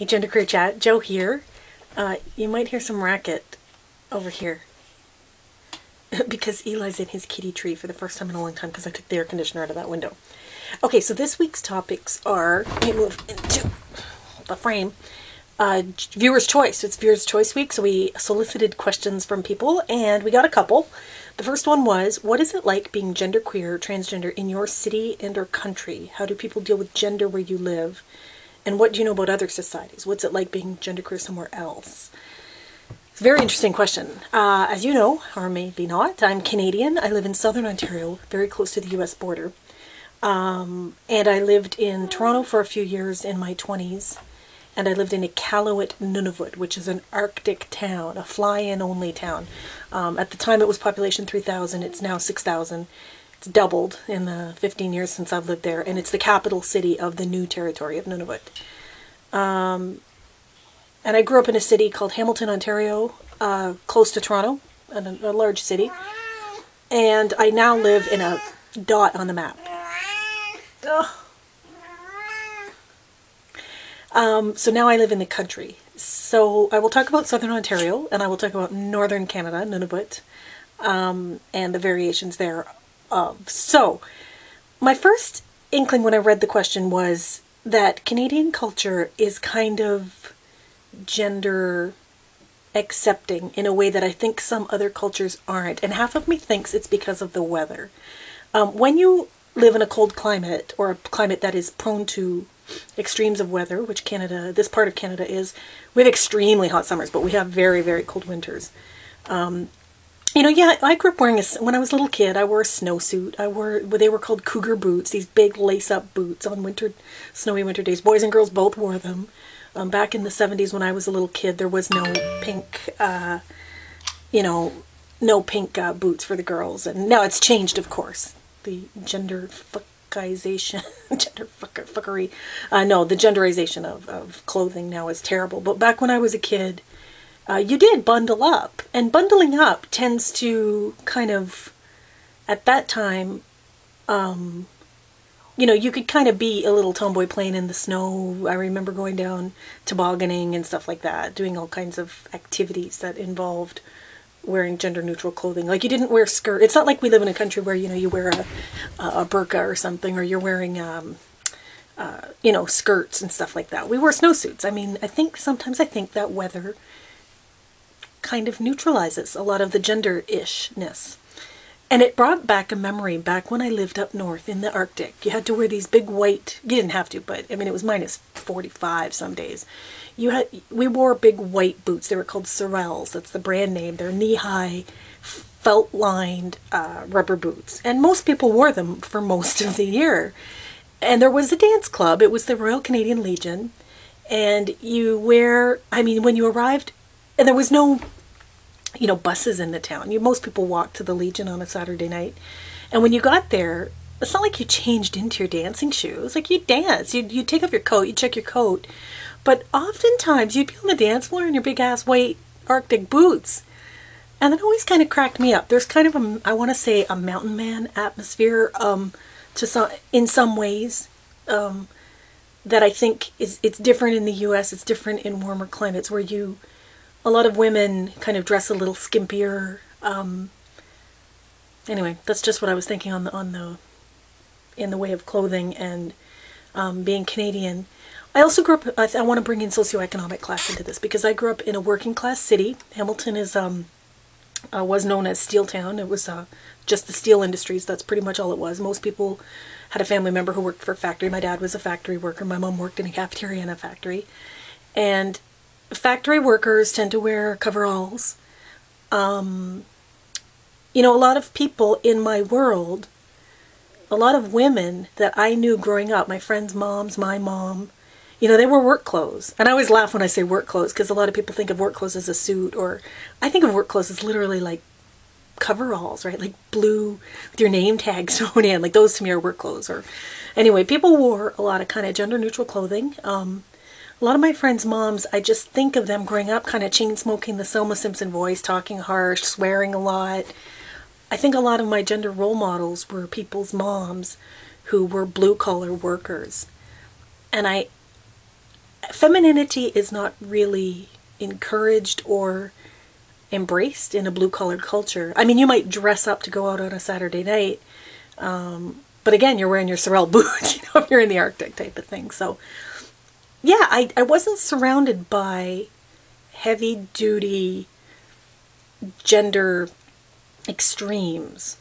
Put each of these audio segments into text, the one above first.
Hey, Genderqueer chat, Joe here. You might hear some racket over here because Eli's in his kitty tree for the first time in a long time because I took the air conditioner out of that window. Okay, so this week's topics are, let me move into the frame, viewer's choice. It's viewer's choice week, so we solicited questions from people and we got a couple. The first one was, what is it like being genderqueer, transgender in your city and or country? How do people deal with gender where you live? And what do you know about other societies? What's it like being genderqueer somewhere else? It's a very interesting question. As you know, or maybe not, I'm Canadian. I live in southern Ontario, very close to the US border. And I lived in Toronto for a few years in my 20s. And I lived in Iqaluit, Nunavut, which is an Arctic town, a fly-in only town. At the time it was population 3,000, it's now 6,000. It's doubled in the 15 years since I've lived there, and it's the capital city of the new territory of Nunavut. And I grew up in a city called Hamilton, Ontario, close to Toronto, a large city. And I now live in a dot on the map. So now I live in the country. So I will talk about southern Ontario, and I will talk about northern Canada, Nunavut, and the variations there. So my first inkling when I read the question was that Canadian culture is kind of gender accepting in a way that I think some other cultures aren't. And half of me thinks it's because of the weather. When you live in a cold climate, or a climate that is prone to extremes of weather, which Canada, this part of Canada is, we have extremely hot summers, but we have very, very cold winters. You know, yeah, I grew up wearing when I was a little kid, I wore a snowsuit. They were called cougar boots, these big lace-up boots on snowy winter days. Boys and girls both wore them. Back in the 70s when I was a little kid, there was no pink, no pink boots for the girls. And now it's changed, of course. The gender fuckization, fuckery. No, the genderization of clothing now is terrible. But back when I was a kid, you did bundle up, and bundling up tends to kind of, at that time, you could kind of be a little tomboy playing in the snow. I remember going down tobogganing and stuff like that, doing all kinds of activities that involved wearing gender-neutral clothing. Like, you didn't wear skirt. It's not like we live in a country where, you wear a burqa or something, or you're wearing, skirts and stuff like that. We wore snowsuits. I mean, sometimes I think that weather kind of neutralizes a lot of the gender-ishness. And it brought back a memory back when I lived up north in the Arctic. You had to wear these big white, you didn't have to, but I mean, it was minus 45 some days. We wore big white boots. They were called Sorels. That's the brand name. They're knee-high, felt-lined rubber boots. And most people wore them for most of the year. And there was a dance club. It was the Royal Canadian Legion. And when you arrived, and there was no, buses in the town. Most people walked to the Legion on a Saturday night. And when you got there, it's not like you changed into your dancing shoes. Like, you'd dance. You'd take off your coat. You'd check your coat. But oftentimes, you'd be on the dance floor in your big-ass white Arctic boots. And that always kind of cracked me up. There's kind of I want to say, a mountain man atmosphere in some ways that I think it's different in the U.S. It's different in warmer climates where a lot of women kind of dress a little skimpier. Anyway, that's just what I was thinking in the way of clothing and being Canadian. I also grew up, I want to bring in socioeconomic class into this because I grew up in a working class city. Hamilton was known as Steel Town. It was just the steel industries. That's pretty much all it was. Most people had a family member who worked for a factory. My dad was a factory worker. My mom worked in a cafeteria in a factory. And factory workers tend to wear coveralls. A lot of people in my world, a lot of women that I knew growing up, my friends' moms, my mom, they wore work clothes. And I always laugh when I say work clothes because a lot of people think of work clothes as a suit, or I think of work clothes as literally like coveralls, right? Like blue with your name tag sewn in. Like, those to me are work clothes. Or anyway, people wore a lot of kind of gender-neutral clothing. A lot of my friends' moms, I just think of them growing up kind of chain-smoking the Selma Simpson voice, talking harsh, swearing a lot. I think a lot of my gender role models were people's moms who were blue-collar workers. And femininity is not really encouraged or embraced in a blue-collar culture. I mean, you might dress up to go out on a Saturday night, but again, you're wearing your Sorel boots, if you're in the Arctic type of thing. So, yeah, I wasn't surrounded by heavy-duty gender extremes.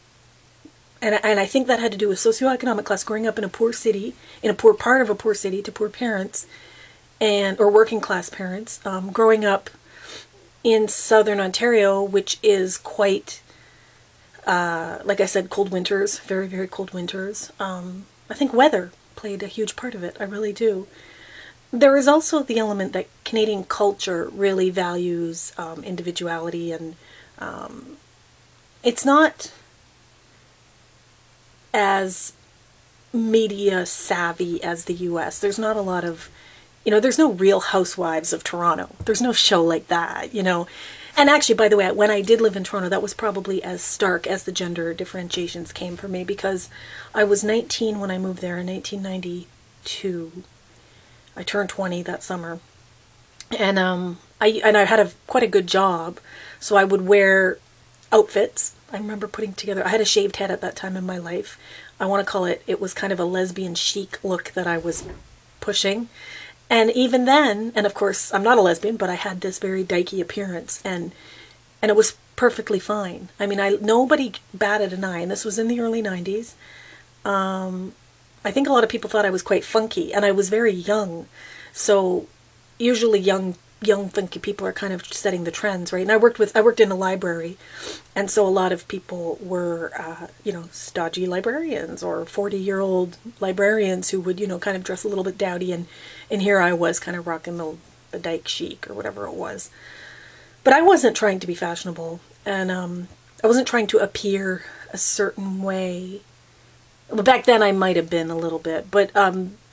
And I think that had to do with socioeconomic class, growing up in a poor city, in a poor part of a poor city, to poor parents, or working class parents, growing up in southern Ontario, which is quite, like I said, cold winters, very, very cold winters. I think weather played a huge part of it. I really do. There is also the element that Canadian culture really values individuality, and it's not as media savvy as the US. There's not a lot of, there's no Real Housewives of Toronto. There's no show like that, And actually, by the way, when I did live in Toronto, that was probably as stark as the gender differentiations came for me, because I was 19 when I moved there in 1992. I turned 20 that summer. And I had quite a good job, so I would wear outfits. I remember putting together, I had a shaved head at that time in my life. I want to call it was kind of a lesbian chic look that I was pushing. And even then, and of course, I'm not a lesbian, but I had this very dykey appearance, and it was perfectly fine. I mean, nobody batted an eye, and this was in the early 90s. I think a lot of people thought I was quite funky, and I was very young. So usually young funky people are kind of setting the trends, right? And I worked in a library, and so a lot of people were, stodgy librarians or 40-year-old librarians who would, kind of dress a little bit dowdy, and here I was kind of rocking the dyke chic or whatever it was. But I wasn't trying to be fashionable, and I wasn't trying to appear a certain way. Well, back then I might have been a little bit, but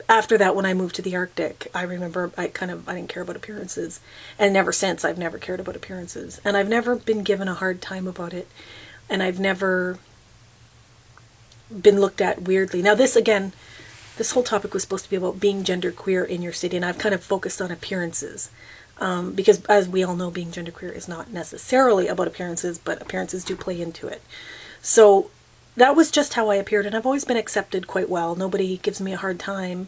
after that, when I moved to the Arctic, I remember I didn't care about appearances. And ever since, I've never cared about appearances. And I've never been given a hard time about it. And I've never been looked at weirdly. Now this whole topic was supposed to be about being genderqueer in your city, and I've kind of focused on appearances. Because as we all know, being genderqueer is not necessarily about appearances, but appearances do play into it. So that was just how I appeared, and I've always been accepted quite well. Nobody gives me a hard time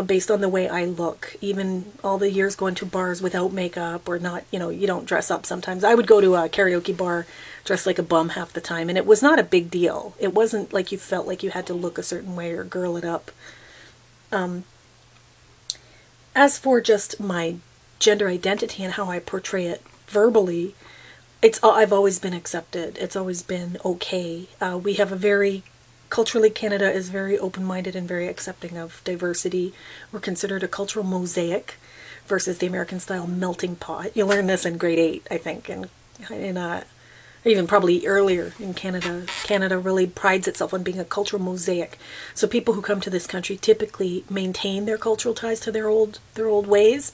based on the way I look. Even all the years going to bars without makeup or not, you don't dress up sometimes. I would go to a karaoke bar dressed like a bum half the time, and it was not a big deal. It wasn't like you felt like you had to look a certain way or girl it up. As for just my gender identity and how I portray it verbally, I've always been accepted. It's always been okay. We have culturally, Canada is very open-minded and very accepting of diversity. We're considered a cultural mosaic versus the American-style melting pot. You learn this in grade 8, I think, and even probably earlier in Canada. Canada really prides itself on being a cultural mosaic. So people who come to this country typically maintain their cultural ties to their old ways.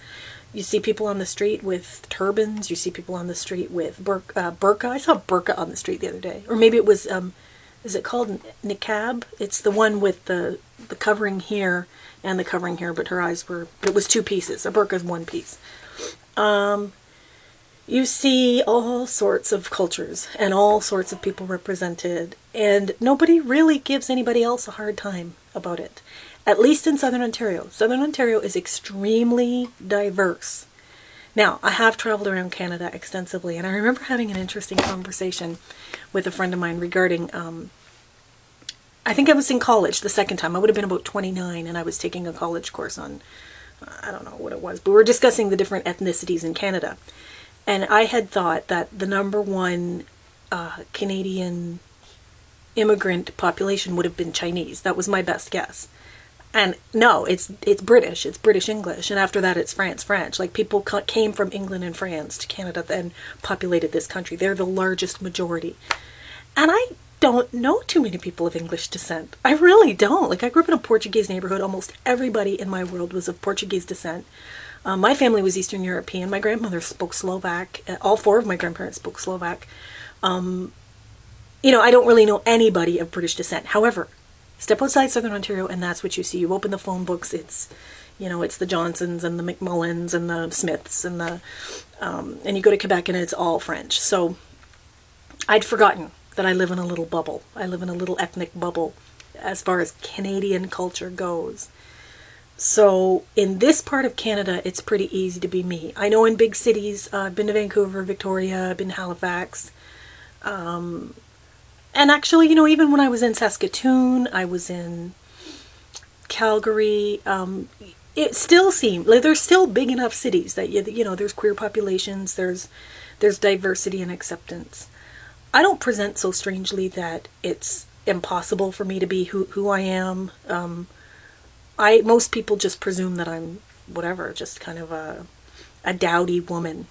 You see people on the street with turbans. You see people on the street with burqa. I saw burqa on the street the other day. Or maybe it was, is it called niqab? It's the one with the covering here and the covering here, but it was 2 pieces. A burqa is 1 piece. You see all sorts of cultures and all sorts of people represented, and nobody really gives anybody else a hard time about it. At least in Southern Ontario. Southern Ontario is extremely diverse. Now, I have traveled around Canada extensively, and I remember having an interesting conversation with a friend of mine regarding, I think I was in college the second time. I would have been about 29, and I was taking a college course on, I don't know what it was, but we were discussing the different ethnicities in Canada. And I had thought that the number one Canadian immigrant population would have been Chinese. That was my best guess. And no, it's British. It's British English. And after that, it's French. Like, people came from England and France to Canada and populated this country. They're the largest majority. And I don't know too many people of English descent. I really don't. Like, I grew up in a Portuguese neighborhood. Almost everybody in my world was of Portuguese descent. My family was Eastern European. My grandmother spoke Slovak. All 4 of my grandparents spoke Slovak. I don't really know anybody of British descent. However, step outside Southern Ontario and that's what you see. You open the phone books, it's, You know, it's the Johnsons and the McMullins and the Smiths and the, and you go to Quebec and it's all French. So I'd forgotten that I live in a little bubble. I live in a little ethnic bubble as far as Canadian culture goes. So in this part of Canada, it's pretty easy to be me. I know in big cities, I've been to Vancouver, Victoria, I've been to Halifax. And actually, you know, even when I was in Saskatoon, I was in Calgary, it still seemed like there's still big enough cities that, you know, there's queer populations, there's diversity and acceptance. I don't present so strangely that it's impossible for me to be who I am. Most people just presume that I'm whatever, just kind of a dowdy woman,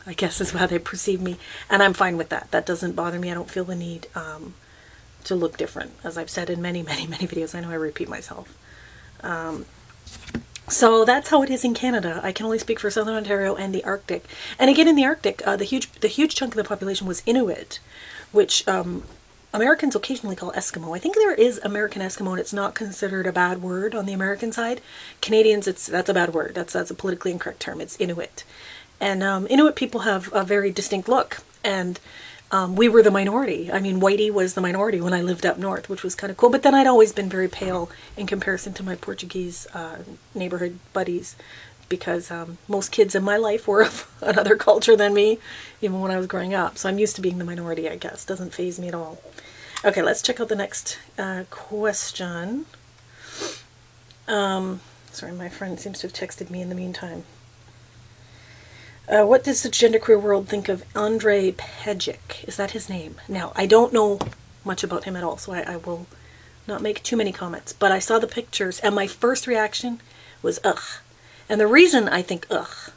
I guess is how they perceive me. And I'm fine with that. That doesn't bother me. I don't feel the need to look different. As I've said in many, many, many videos, I know I repeat myself. So that's how it is in Canada. I can only speak for Southern Ontario and the Arctic. And again, in the Arctic, the huge chunk of the population was Inuit, which Americans occasionally call Eskimo. I think there is American Eskimo, and it's not considered a bad word on the American side. Canadians, that's a bad word. That's a politically incorrect term. It's Inuit. And Inuit people have a very distinct look. And we were the minority. I mean, whitey was the minority when I lived up north, which was kind of cool. But then I'd always been very pale in comparison to my Portuguese neighborhood buddies, because most kids in my life were of another culture than me, even when I was growing up. So I'm used to being the minority, I guess. Doesn't faze me at all. Okay, let's check out the next question. Sorry, my friend seems to have texted me in the meantime. What does the genderqueer world think of Andrei Pejic? Is that his name? Now, I don't know much about him at all, so I will not make too many comments. But I saw the pictures, and my first reaction was, ugh. And the reason I think, ugh,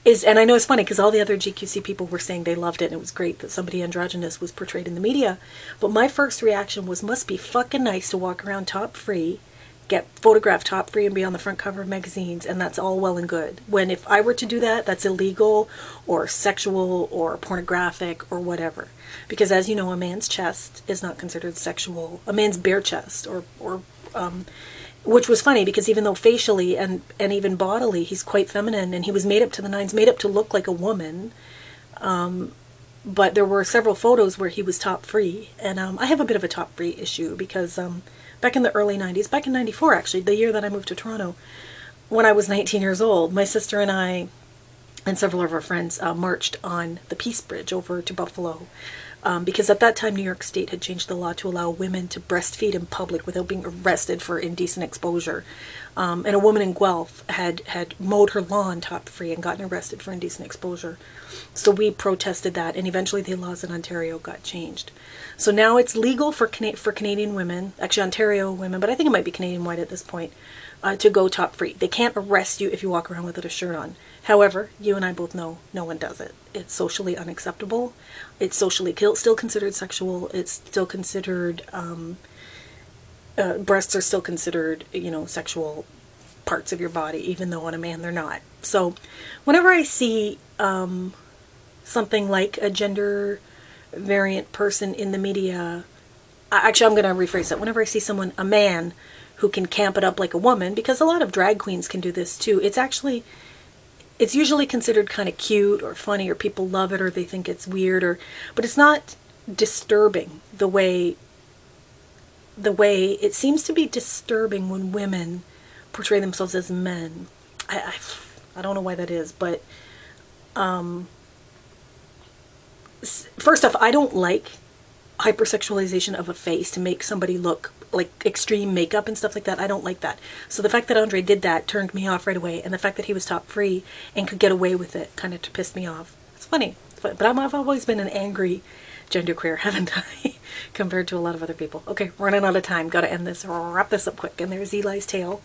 is, and I know it's funny because all the other GQC people were saying they loved it and it was great that somebody androgynous was portrayed in the media. But my first reaction was, must be fucking nice to walk around top-free, get photographed top-free and be on the front cover of magazines, and that's all well and good. When if I were to do that, that's illegal or sexual or pornographic or whatever. Because as you know, a man's chest is not considered sexual. A man's bare chest or which was funny because even though facially and even bodily he's quite feminine and he was made up to the nines, made up to look like a woman, but there were several photos where he was top-free. And I have a bit of a top-free issue because back in the early 90s, back in 94 actually, the year that I moved to Toronto, when I was 19 years old, my sister and I and several of our friends marched on the Peace Bridge over to Buffalo. Because at that time New York State had changed the law to allow women to breastfeed in public without being arrested for indecent exposure. And a woman in Guelph had mowed her lawn top-free and gotten arrested for indecent exposure. So we protested that, and eventually the laws in Ontario got changed. So now it's legal for Canadian women, actually Ontario women, but I think it might be Canadian-wide at this point, to go top-free. They can't arrest you if you walk around without a shirt on. However, you and I both know no one does it. It's socially unacceptable. It's socially still considered sexual. It's still considered, breasts are still considered, you know, sexual parts of your body, even though on a man they're not. So whenever I see something like a gender variant person in the media, actually I'm going to rephrase that. Whenever I see someone, a man, who can camp it up like a woman, because a lot of drag queens can do this too, it's usually considered kind of cute or funny, or people love it, or they think it's weird, but it's not disturbing the way it seems to be disturbing when women portray themselves as men. I don't know why that is, but first off, I don't like hypersexualization of a face to make somebody look like extreme makeup and stuff like that. I don't like that. So the fact that Andre did that turned me off right away, and the fact that he was top-free and could get away with it kind of pissed me off. It's funny, but I've always been an angry genderqueer, haven't I? Compared to a lot of other people. Okay, running out of time. Gotta end this, wrap this up quick. And there's Eli's tail.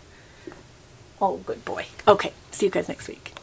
Oh, good boy. Okay, see you guys next week.